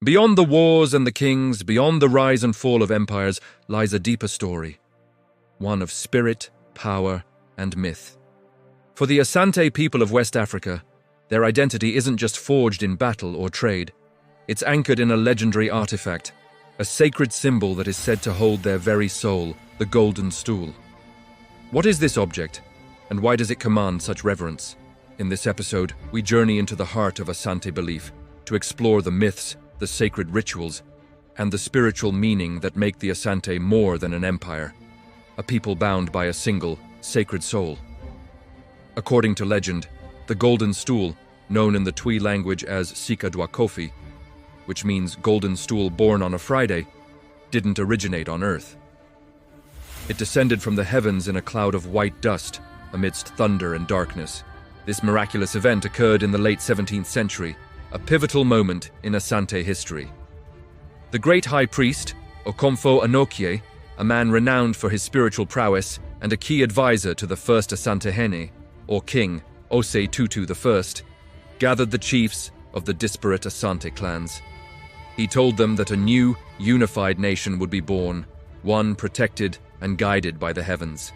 Beyond the wars and the kings, beyond the rise and fall of empires, lies a deeper story, one of spirit, power, and myth. For the Asante people of West Africa, their identity isn't just forged in battle or trade. It's anchored in a legendary artifact, a sacred symbol that is said to hold their very soul, the Golden Stool. What is this object, and why does it command such reverence? In this episode, we journey into the heart of Asante belief to explore the myths, the sacred rituals, and the spiritual meaning that make the Asante more than an empire, a people bound by a single, sacred soul. According to legend, the Golden Stool, known in the Twi language as Sika Dwa Kofi, which means golden stool born on a Friday, didn't originate on Earth. It descended from the heavens in a cloud of white dust amidst thunder and darkness. This miraculous event occurred in the late 17th century, a pivotal moment in Asante history. The great high priest, Okomfo Anokye, a man renowned for his spiritual prowess and a key advisor to the first Asantehene, or king, Osei Tutu I, gathered the chiefs of the disparate Asante clans. He told them that a new, unified nation would be born, one protected and guided by the heavens.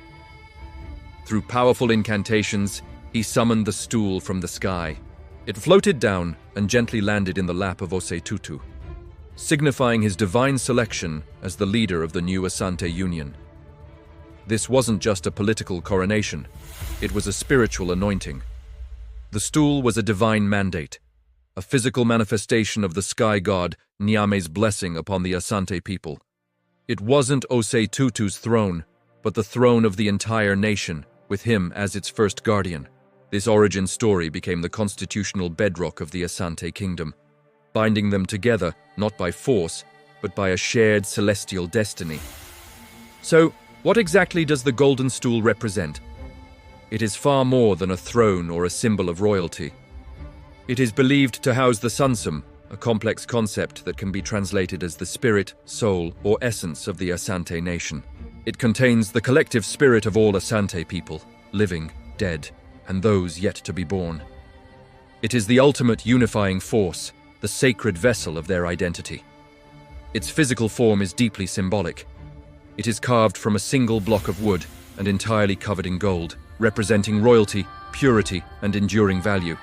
Through powerful incantations, he summoned the stool from the sky. It floated down and gently landed in the lap of Osei Tutu, signifying his divine selection as the leader of the new Asante Union. This wasn't just a political coronation, it was a spiritual anointing. The stool was a divine mandate, a physical manifestation of the sky god Nyame's blessing upon the Asante people. It wasn't Osei Tutu's throne, but the throne of the entire nation, with him as its first guardian. This origin story became the constitutional bedrock of the Asante kingdom, binding them together not by force, but by a shared celestial destiny. So, what exactly does the Golden Stool represent? It is far more than a throne or a symbol of royalty. It is believed to house the sunsum, a complex concept that can be translated as the spirit, soul, or essence of the Asante nation. It contains the collective spirit of all Asante people, living, dead, and those yet to be born. It is the ultimate unifying force, the sacred vessel of their identity. Its physical form is deeply symbolic. It is carved from a single block of wood and entirely covered in gold, representing royalty, purity, and enduring value.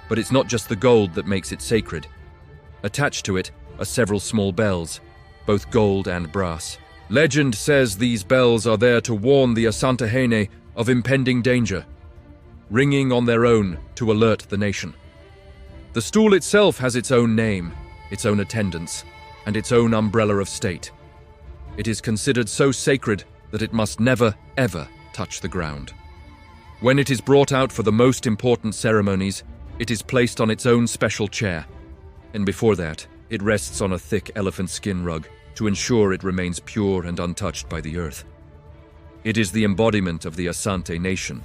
But it's not just the gold that makes it sacred. Attached to it are several small bells, both gold and brass. Legend says these bells are there to warn the Asantehene of impending danger, ringing on their own to alert the nation. The stool itself has its own name, its own attendants, and its own umbrella of state. It is considered so sacred that it must never, ever touch the ground. When it is brought out for the most important ceremonies, it is placed on its own special chair, and before that, it rests on a thick elephant skin rug to ensure it remains pure and untouched by the earth. It is the embodiment of the Asante nation.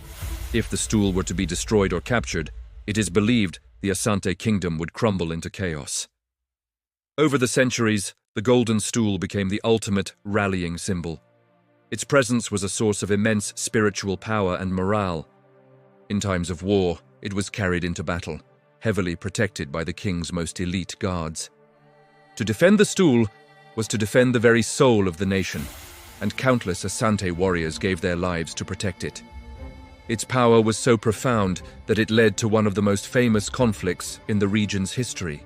If the stool were to be destroyed or captured, it is believed the Asante kingdom would crumble into chaos. Over the centuries, the Golden Stool became the ultimate rallying symbol. Its presence was a source of immense spiritual power and morale. In times of war, it was carried into battle, heavily protected by the king's most elite guards. To defend the stool was to defend the very soul of the nation, and countless Asante warriors gave their lives to protect it. Its power was so profound that it led to one of the most famous conflicts in the region's history: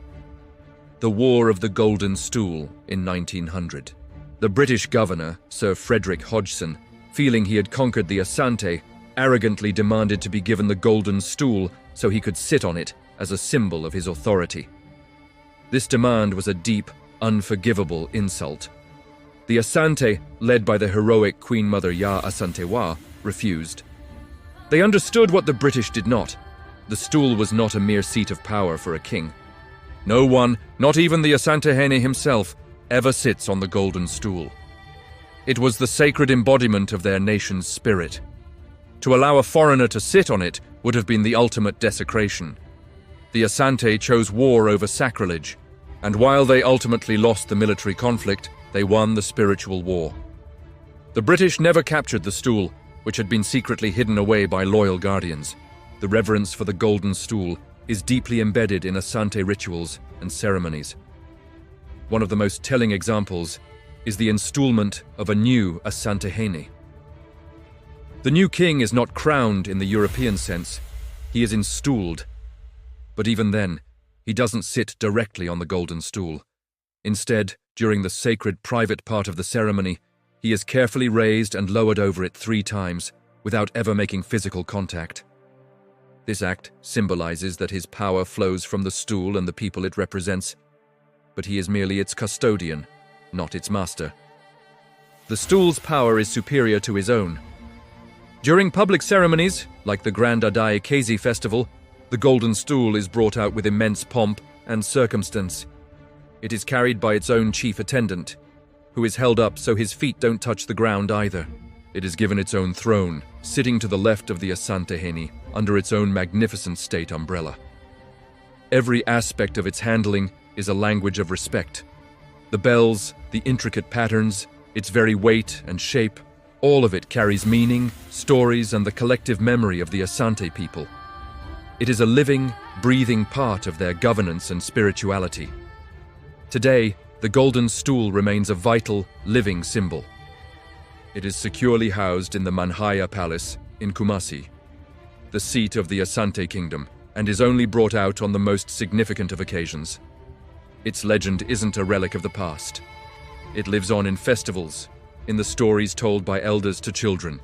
the War of the Golden Stool in 1900. The British governor, Sir Frederick Hodgson, feeling he had conquered the Asante, arrogantly demanded to be given the Golden Stool so he could sit on it as a symbol of his authority. This demand was a deep, unforgivable insult. The Asante, led by the heroic Queen Mother Ya Asantewa, refused. They understood what the British did not. The stool was not a mere seat of power for a king. No one, not even the Asantehene himself, ever sits on the Golden Stool. It was the sacred embodiment of their nation's spirit. To allow a foreigner to sit on it would have been the ultimate desecration. The Asante chose war over sacrilege, and while they ultimately lost the military conflict, they won the spiritual war. The British never captured the stool, which had been secretly hidden away by loyal guardians. The reverence for the Golden Stool is deeply embedded in Asante rituals and ceremonies. One of the most telling examples is the installment of a new Asante. The new king is not crowned in the European sense, he is installed. But even then, he doesn't sit directly on the Golden Stool. Instead, during the sacred private part of the ceremony, he is carefully raised and lowered over it 3 times, without ever making physical contact. This act symbolizes that his power flows from the stool and the people it represents, but he is merely its custodian, not its master. The stool's power is superior to his own. During public ceremonies, like the Grand Adai Kezi festival, the Golden Stool is brought out with immense pomp and circumstance. It is carried by its own chief attendant, who is held up so his feet don't touch the ground either. It is given its own throne, sitting to the left of the Asante under its own magnificent state umbrella. Every aspect of its handling is a language of respect. The bells, the intricate patterns, its very weight and shape, all of it carries meaning, stories, and the collective memory of the Asante people. It is a living, breathing part of their governance and spirituality. Today, the Golden Stool remains a vital, living symbol. It is securely housed in the Manhaya Palace in Kumasi, the seat of the Asante Kingdom, and is only brought out on the most significant of occasions. Its legend isn't a relic of the past. It lives on in festivals, in the stories told by elders to children,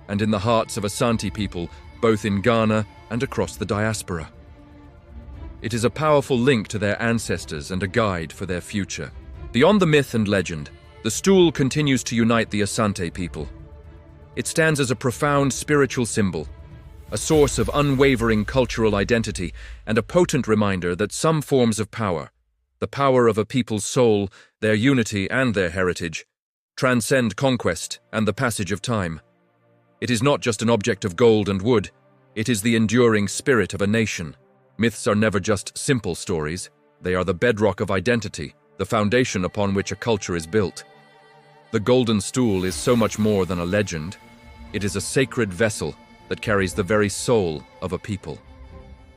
and in the hearts of Asante people, both in Ghana and across the diaspora. It is a powerful link to their ancestors and a guide for their future. Beyond the myth and legend, the stool continues to unite the Asante people. It stands as a profound spiritual symbol, a source of unwavering cultural identity, and a potent reminder that some forms of power, the power of a people's soul, their unity and their heritage, transcend conquest and the passage of time. It is not just an object of gold and wood, it is the enduring spirit of a nation. Myths are never just simple stories, they are the bedrock of identity, the foundation upon which a culture is built. The Golden Stool is so much more than a legend. It is a sacred vessel that carries the very soul of a people.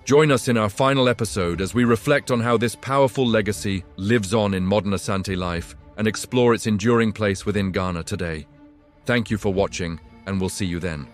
Join us in our final episode as we reflect on how this powerful legacy lives on in modern Asante life and explore its enduring place within Ghana today. Thank you for watching, and we'll see you then.